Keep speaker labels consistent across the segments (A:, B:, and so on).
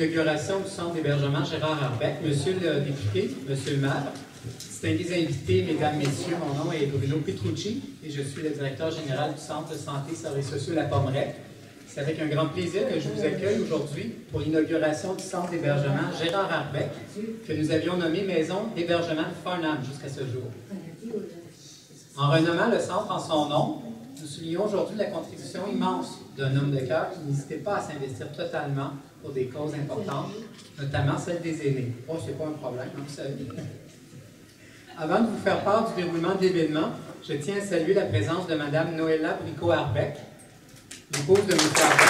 A: l'inauguration du centre d'hébergement Gérard Arbeck. Monsieur le député, monsieur le maire, distingués invités, mesdames, messieurs, mon nom est Bruno Petrucci et je suis le directeur général du Centre de santé et services sociaux La Pommeraie. C'est avec un grand plaisir que je vous accueille aujourd'hui pour l'inauguration du centre d'hébergement Gérard Arbeck que nous avions nommé Maison d'hébergement Farnham jusqu'à ce jour. En renommant le centre en son nom, nous soulignons aujourd'hui la contribution immense d'un homme de cœur qui n'hésitait pas à s'investir totalement pour des causes importantes, notamment celle des aînés. Oh, c'est pas un problème, hein, vous savez. Avant de vous faire part du déroulement de l'événement, je tiens à saluer la présence de Mme Noëlla Bricot-Arbeck, l'épouse de M. Arbeck.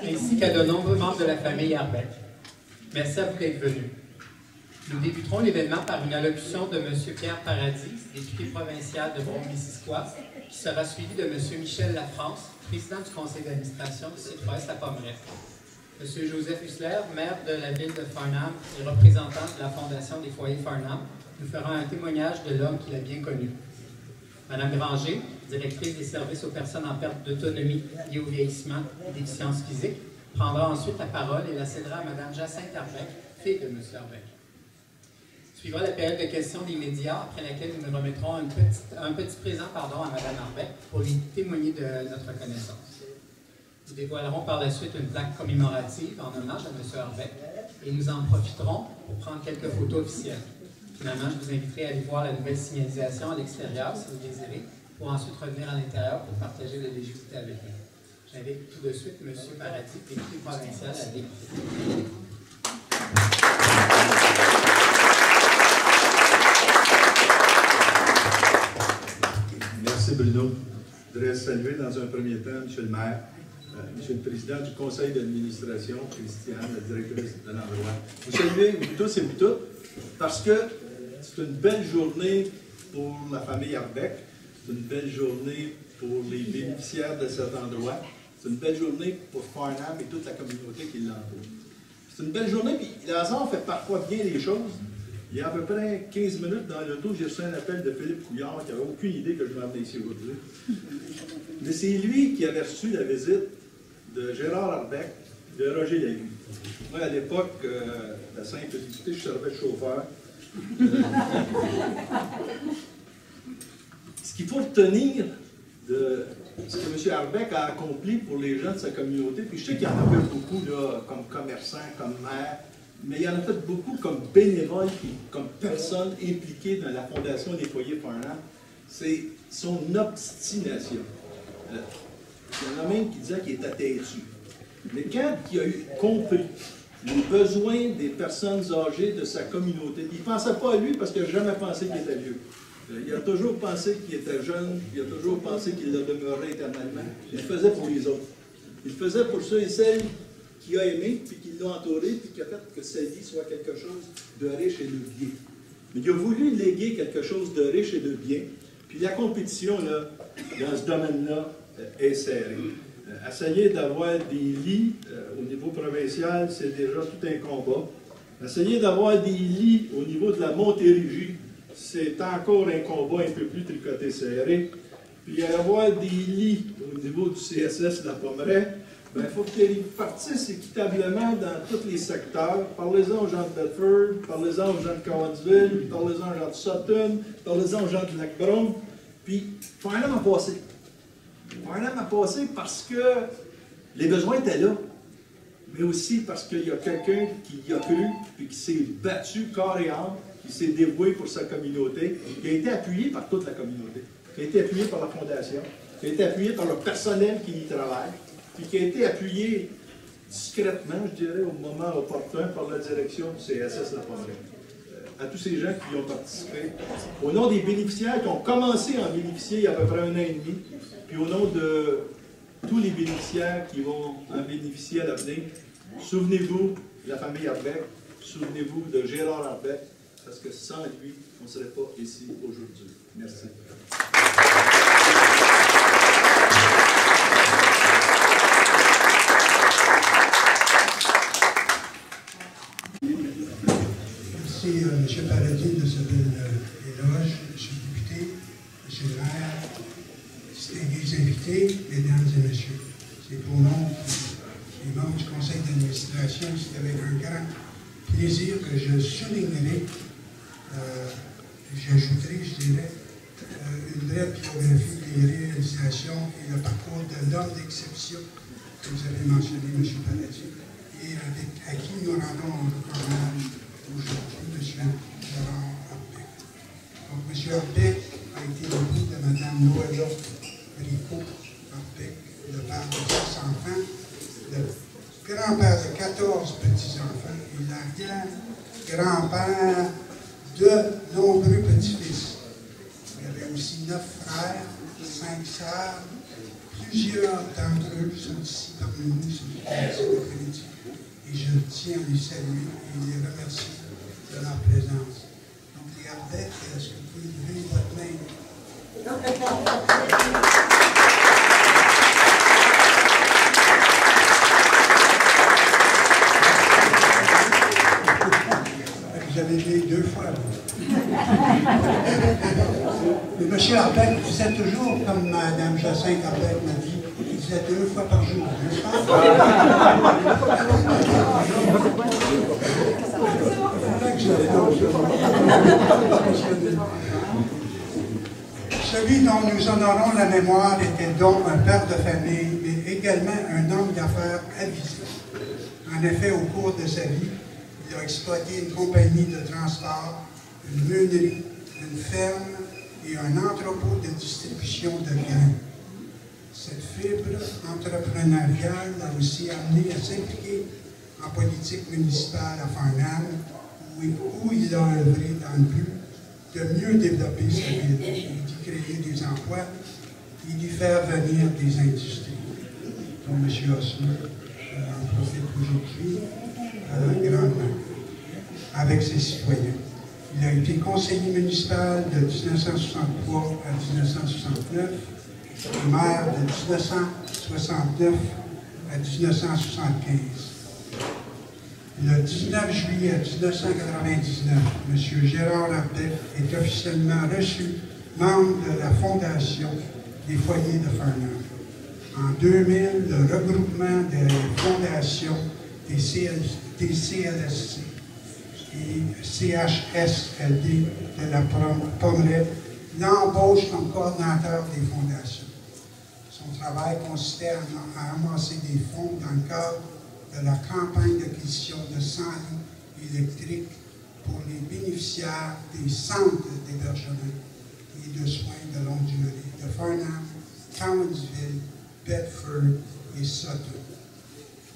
A: Ainsi qu'à de nombreux membres de la famille Arbeck. Merci à vous d'être venus. Nous débuterons l'événement par une allocution de M. Pierre Paradis, député provincial de Brome-Missisquoi, qui sera suivi de M. Michel Lafrance, président du conseil d'administration de Citroës La Pommeraie. M. Joseph Hussler, maire de la ville de Farnham et représentant de la Fondation des foyers Farnham, nous fera un témoignage de l'homme qu'il a bien connu. Mme Granger, directrice des services aux personnes en perte d'autonomie liées au vieillissement et déficience physique, prendra ensuite la parole et la cédera à Mme Jacinthe Arbeck, fille de M. Arbeck. Suivra la période de questions des médias, après laquelle nous remettrons un petit présent à Mme Arbeck pour lui témoigner de notre reconnaissance. Nous dévoilerons par la suite une plaque commémorative en hommage à M. Arbeck et nous en profiterons pour prendre quelques photos officielles. Finalement, je vous inviterai à aller voir la nouvelle signalisation à l'extérieur, si vous le désirez, pour ensuite revenir à l'intérieur pour partager la légitimité avec nous. J'invite tout de suite M. Paradis, député provincial, à l'écouter.
B: Merci Bruno. Je voudrais saluer dans un premier temps M. le maire, M. le président du conseil d'administration, Christiane, la directrice de l'endroit. Vous saluez vous tous et vous toutes parce que c'est une belle journée pour la famille Arbeck, c'est une belle journée pour les bénéficiaires de cet endroit, c'est une belle journée pour Farnham et toute la communauté qui l'entoure. C'est une belle journée, puis le hasard fait parfois bien les choses. Il y a à peu près 15 minutes dans l'auto, j'ai reçu un appel de Philippe Couillard qui n'avait aucune idée que je m'amenais ici aujourd'hui. Mais c'est lui qui avait reçu la visite de Gérard Arbeck, de Roger Lagu. Moi, à l'époque, la simple députée, je servais de chauffeur. Ce qu'il faut retenir de ce que M. Arbeck a accompli pour les gens de sa communauté, puis je sais qu'il y en a fait beaucoup là, comme commerçant, comme maire, mais il y en a fait beaucoup comme bénévole, comme personne impliquée dans la fondation des foyers Farnham. C'est son obstination. Il y en a même qui disaient qu'il était têtu. Mais quand il a eu compris les besoins des personnes âgées de sa communauté, il ne pensait pas à lui parce qu'il n'a jamais pensé qu'il était vieux. Il a toujours pensé qu'il était jeune, il a toujours pensé qu'il le demeurait éternellement. Il le faisait pour les autres. Il le faisait pour ceux et celles qu'il a aimés, puis qui l'ont entouré, puis qui a fait que sa vie soit quelque chose de riche et de bien. Mais il a voulu léguer quelque chose de riche et de bien, puis la compétition, là, dans ce domaine-là, est serrée. Essayer d'avoir des lits au niveau provincial, c'est déjà tout un combat. Essayer d'avoir des lits au niveau de la Montérégie, c'est encore un combat un peu plus tricoté serré. Puis avoir des lits au niveau du CSS de La Pommeraie, il faut qu'ils répartissent équitablement dans tous les secteurs. Parlez-en aux gens de Bedford, parlez-en aux gens de Cowansville, parlez-en aux gens de Sutton, parlez-en aux gens de Lac-Brome. Puis, Farnham a passé. Farnham a passé parce que les besoins étaient là, mais aussi parce qu'il y a quelqu'un qui y a cru, puis qui s'est battu corps et âme, qui s'est dévoué pour sa communauté, qui a été appuyé par toute la communauté, qui a été appuyé par la Fondation, qui a été appuyé par le personnel qui y travaille, puis qui a été appuyé discrètement, je dirais, au moment opportun par la direction du CSS La Pommeraie. À tous ces gens qui y ont participé, au nom des bénéficiaires qui ont commencé à en bénéficier il y a à peu près 1 an et demi, puis au nom de tous les bénéficiaires qui vont en bénéficier à l'avenir, souvenez-vous de la famille Arbeck, souvenez-vous de Gérard Arbeck, parce que sans lui, on ne serait pas ici aujourd'hui. Merci.
C: Merci, M. Paradis, de ce bel invités, mesdames et messieurs, c'est au nom des membres du conseil d'administration, c'est avec un grand plaisir que je soulignerai, j'ajouterai, je dirais, une brève biographie des réalisations et le parcours de l'homme d'exception que vous avez mentionné, M. Paradis, et à qui nous rendons hommage aujourd'hui, M. Gérard Arbeck. Donc, M. Arbeck a été l'époux de Mme Noëlla Bricot Arbeck, le père de 6 enfants, le grand-père de 14 petits-enfants et l'arrière-grand-père de nombreux petits-fils. Il y avait aussi 9 frères, 5 sœurs. Plusieurs d'entre eux sont ici parmi nous, sur le l'après-midi. Et je tiens à les saluer et les remercier de leur présence. Donc, les Arbeck, est-ce que vous pouvez lever votre main? Vous avez levé 2 fois. Mais M. Arbeck, vous êtes toujours, comme Mme Jacinthe Arbeck m'a dit, vous êtes 2 fois par jour, n'est-ce pas? Celui dont nous honorons la mémoire était donc un père de famille, mais également un homme d'affaires avisé. En effet, au cours de sa vie, il a exploité une compagnie de transport, une meunerie, une ferme et un entrepôt de distribution de grains. Cette fibre entrepreneuriale l'a aussi amené à s'impliquer en politique municipale à Farnham, où il a œuvré dans le but de mieux développer sa ville, d'y créer des emplois et d'y faire venir des industries. Donc, M. Osmer en profite aujourd'hui grandement avec ses citoyens. Il a été conseiller municipal de 1963 à 1969 et maire de 1969 à 1975. Le 19 juillet 1999, M. Gérard Arbeck est officiellement reçu membre de la Fondation des foyers de Farnham. En 2000, le regroupement des fondations des CLSC et CHSLD de la Pomerette l'embauche comme coordinateur des fondations. Son travail consistait à amasser des fonds dans le cadre de la campagne d'acquisition de 100 lits électriques pour les bénéficiaires des centres d'hébergement et de soins de longue durée de Farnham, Townsville, Bedford et Sutton.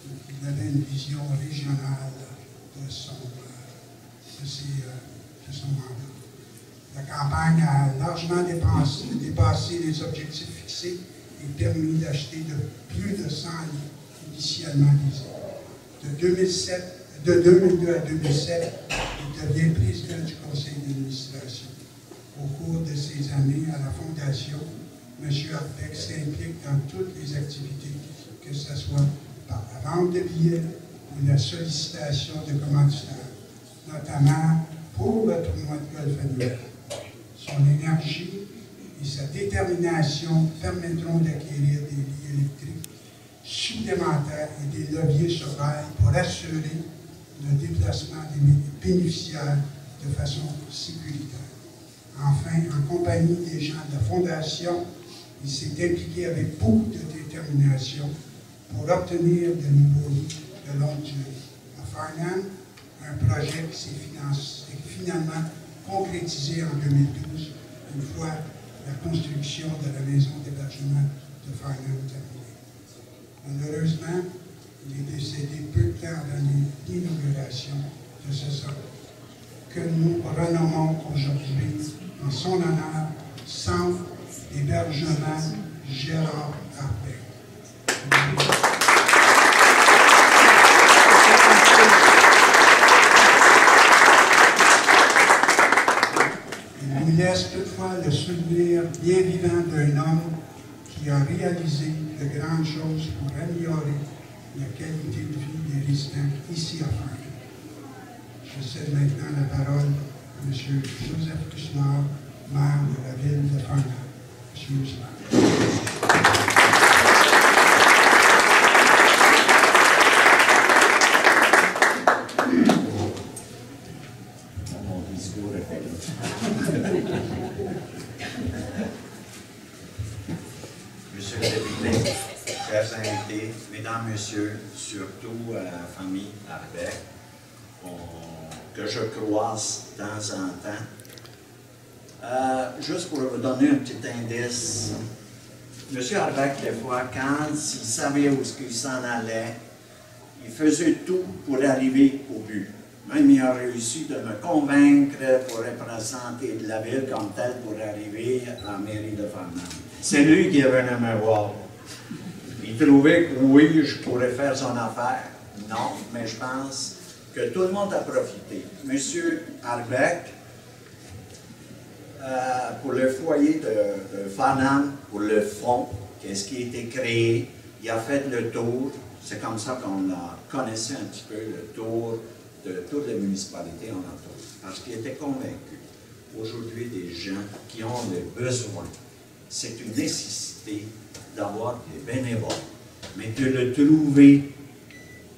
C: Donc, il avait une vision régionale de son mandat. La campagne a largement dépassé les objectifs fixés et permis d'acheter plus de 100 lits initialement visés. De 2002 à 2007, il devient président du conseil d'administration. Au cours de ces années à la Fondation, M. Arbeck s'implique dans toutes les activités, que ce soit par la vente de billets ou la sollicitation de commanditaires, notamment pour le tournoi de golf annuel. Son énergie et sa détermination permettront d'acquérir des lits électriques supplémentaires et des leviers sur rail pour assurer le déplacement des bénéficiaires de façon sécuritaire. Enfin, en compagnie des gens de la Fondation, il s'est impliqué avec beaucoup de détermination pour obtenir de nouveaux lits de longue durée. À Farnham, un projet qui s'est finalement concrétisé en 2012, une fois la construction de la maison d'hébergement de Farnham terminée. Malheureusement, il est décédé peu de temps avant l'inauguration de ce centre, que nous renommons aujourd'hui en son honneur Centre d'hébergement Gérard Arbeck. Il nous laisse toutefois le souvenir bien vivant d'un homme qui a réalisé de grandes choses pour améliorer la qualité de vie des résidents ici à Farnham. Je cède maintenant la parole à M. Joseph Cousinard, maire de la ville de Farnham. M. Cousinard.
D: Monsieur le député, chers invités, mesdames, messieurs, surtout la famille Arbeck, que je croise de temps en temps. Juste pour vous donner un petit indice, M. Arbeck, des fois, quand il savait où il s'en allait, il faisait tout pour arriver au but. Même il a réussi de me convaincre pour représenter la ville comme telle pour arriver à la mairie de Farnham. C'est lui qui est venu me voir. Il trouvait que oui, je pourrais faire son affaire. Non, mais je pense que tout le monde a profité. Monsieur Arbeck, pour le foyer de Farnham, pour le fonds, qu'est-ce qui a été créé, il a fait le tour. C'est comme ça qu'on a connaissé un petit peu le tour de toutes les municipalités en entour. Parce qu'il était convaincu, aujourd'hui, des gens qui ont des besoins, c'est une nécessité d'avoir des bénévoles. Mais de le trouver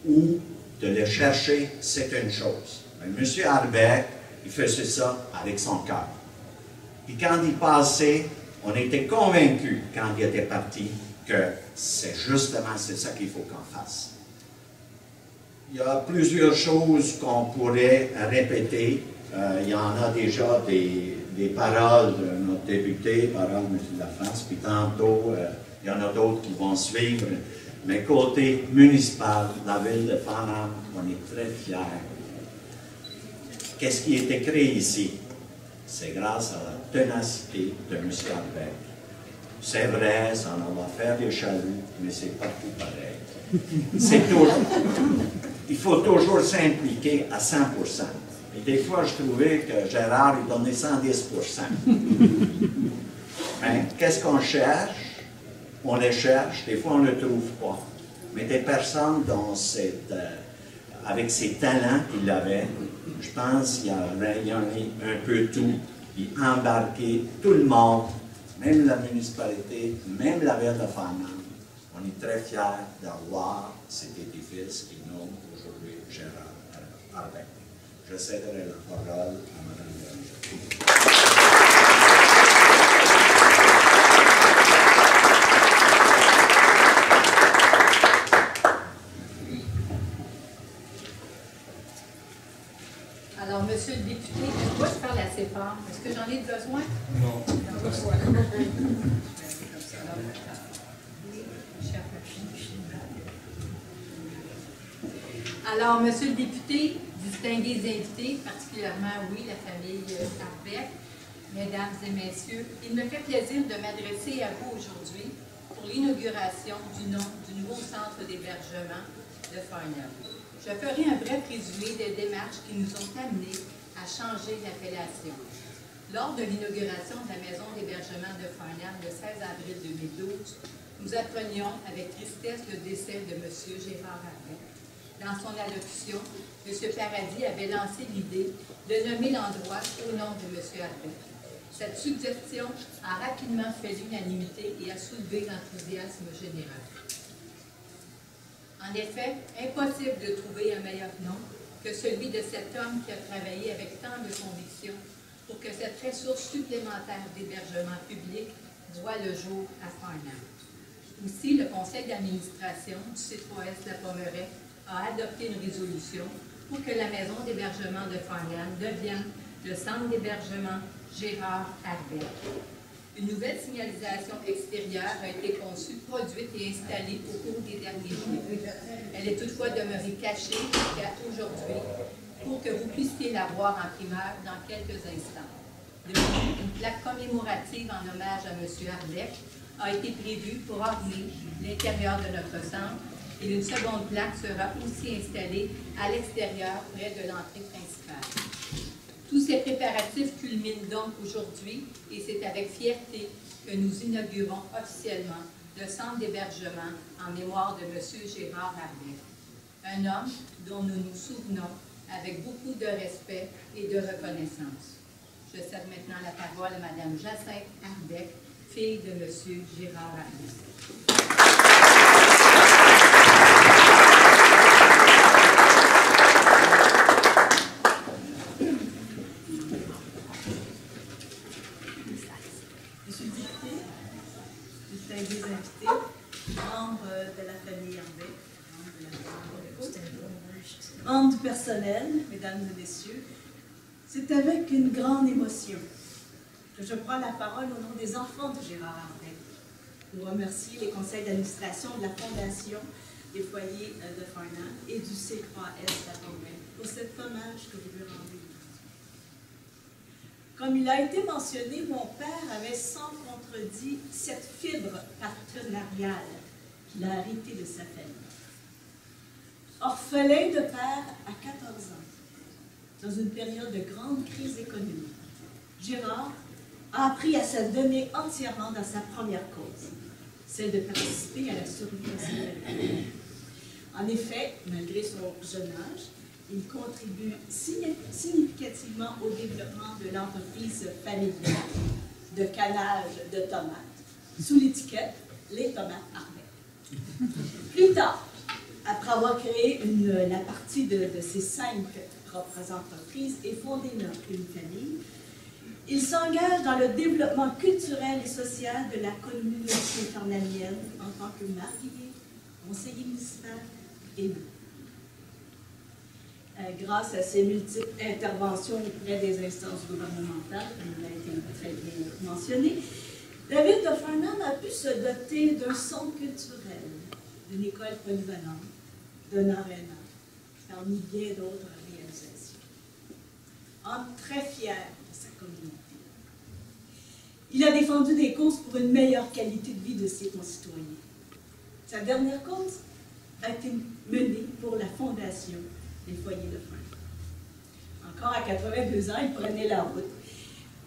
D: ou de le chercher, c'est une chose. Mais M. Arbeck, il faisait ça avec son cœur. Puis quand il passait, on était convaincus, quand il était parti, que c'est justement ça qu'il faut qu'on fasse. Il y a plusieurs choses qu'on pourrait répéter. Il y en a déjà des paroles de notre député, paroles de M. Lafrance, puis tantôt, il y en a d'autres qui vont suivre. Mais côté municipal, la ville de Farnham, on est très fiers. Qu'est-ce qui a été créé ici? C'est grâce à la ténacité de M. Arbeck. C'est vrai, ça en va faire des jaloux, mais c'est pas tout pareil. Il faut toujours s'impliquer à 100%. Et des fois, je trouvais que Gérard, il donnait 110%. Mais qu'est-ce qu'on cherche? On les cherche, des fois on ne le trouve pas. Mais des personnes avec ces talents qu'il avait, je pense qu'il y a un peu tout, puis embarquer tout le monde, même la municipalité, même la ville de Farnham. On est très fiers d'avoir cet édifice qui nomme aujourd'hui Gérard Arbeck. Je céderai la parole à Mme Berger.
E: Alors, monsieur le député, moi je parle assez fort. Est-ce que j'en ai besoin?
F: Non.
E: Alors, monsieur le député, distingués invités, particulièrement, oui, la famille Arbeck, mesdames et messieurs, il me fait plaisir de m'adresser à vous aujourd'hui pour l'inauguration du nouveau centre d'hébergement de Farnham. Je ferai un bref résumé des démarches qui nous ont amenés à changer l'appellation. Lors de l'inauguration de la maison d'hébergement de Farnham le 16 avril 2012, nous apprenions avec tristesse le décès de M. Gérard Arbeck. Dans son allocution, M. Paradis avait lancé l'idée de nommer l'endroit au nom de M. Arbeck. Cette suggestion a rapidement fait l'unanimité et a soulevé l'enthousiasme général. En effet, impossible de trouver un meilleur nom que celui de cet homme qui a travaillé avec tant de conviction pour que cette ressource supplémentaire d'hébergement public voie le jour à Farnham. Aussi, le conseil d'administration du C3S La Pommeraye a adopté une résolution pour que la maison d'hébergement de Farnham devienne le centre d'hébergement Gérard Arbeck. Une nouvelle signalisation extérieure a été conçue, produite et installée au cours des derniers jours. Elle est toutefois demeurée cachée jusqu'à aujourd'hui pour que vous puissiez la voir en primeur dans quelques instants. De plus, une plaque commémorative en hommage à M. Arbeck a été prévue pour orner l'intérieur de notre centre et une seconde plaque sera aussi installée à l'extérieur près de l'entrée principale. Tous ces préparatifs culminent donc aujourd'hui et c'est avec fierté que nous inaugurons officiellement le centre d'hébergement en mémoire de M. Gérard Arbeck, un homme dont nous nous souvenons avec beaucoup de respect et de reconnaissance. Je cède maintenant la parole à Mme Jacinthe Arbeck, fille de M. Gérard Arbeck. Monsieur le député, distingués invités,
F: membres de la famille Arbeck, membres du personnel, mesdames et messieurs, c'est avec une grande émotion que je prends la parole au nom des enfants de Gérard Arbeck pour remercier les conseils d'administration de la Fondation des foyers de Farnham et du C3S La Tombelle pour cet hommage que vous lui rendez. Comme il a été mentionné, mon père avait sans contredit cette fibre partenariale qu'il a héritée de sa famille. Orphelin de père à 14 ans, dans une période de grande crise économique, Gérard a appris à se donner entièrement dans sa première cause, celle de participer à la survie de sa famille. En effet, malgré son jeune âge, il contribue significativement au développement de l'entreprise familiale de canage de tomates, sous l'étiquette « Les tomates Arbeck ». Plus tard, après avoir créé la partie de ses 5 propres entreprises et fondé une famille, il s'engage dans le développement culturel et social de la communauté farnamienne en tant que marié, conseiller municipal et maire. Grâce à ses multiples interventions auprès des instances gouvernementales, comme il a été très bien mentionné, la ville de Farnham a pu se doter d'un centre culturel, d'une école polyvalente, d'un aréna, parmi bien d'autres réalisations. Très fier de sa communauté. Il a défendu des causes pour une meilleure qualité de vie de ses concitoyens. Sa dernière cause a été menée pour la Fondation des foyers de Farnham. Encore à 82 ans, il prenait la route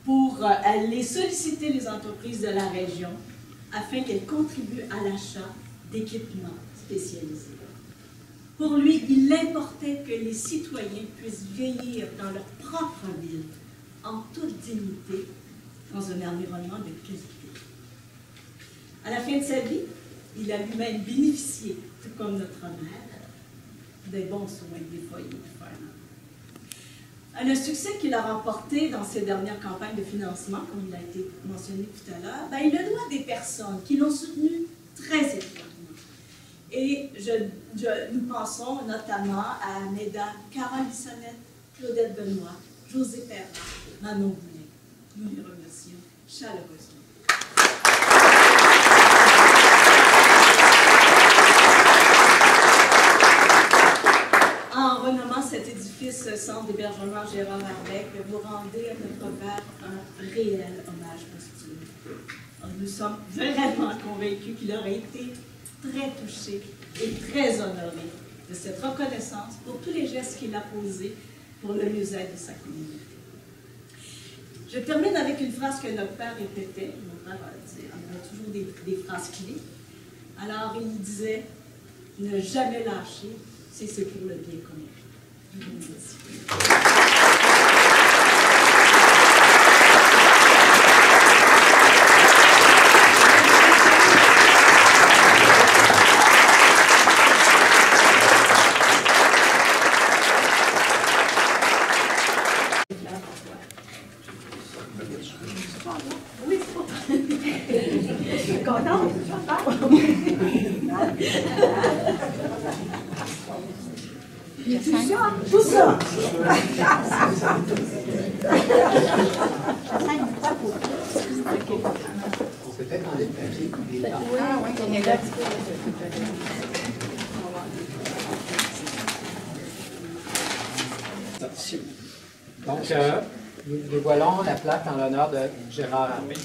F: pour aller solliciter les entreprises de la région afin qu'elles contribuent à l'achat d'équipements spécialisés. Pour lui, il importait que les citoyens puissent vieillir dans leur propre ville, en toute dignité, dans un environnement de qualité. À la fin de sa vie, il a lui-même bénéficié, tout comme notre mère, des bons soins des foyers de Farnham. Un succès qu'il a remporté dans ses dernières campagnes de financement, comme il a été mentionné tout à l'heure, il le doit à des personnes qui l'ont soutenu très étroitement. Et nous pensons notamment à Mesdames Carole Bissonnette, Claudette Benoît, José Perrin, Manon Boulet. Nous les remercions chaleureusement. En renommant cet édifice Centre d'hébergement Gérard Arbeck, vous rendez à notre père un réel hommage posthume. Nous sommes vraiment convaincus qu'il aurait été très touché et très honoré de cette reconnaissance pour tous les gestes qu'il a posés pour le mieux-être de sa communauté. Je termine avec une phrase que notre père répétait. Mon père a toujours des phrases clés. Alors, il disait « Ne jamais lâcher, c'est pour le bien commun ». Je vous remercie. Tout ça.
A: Peut-être dans les papiers. Donc, nous dévoilons la plaque en l'honneur de Gérard Arbeck.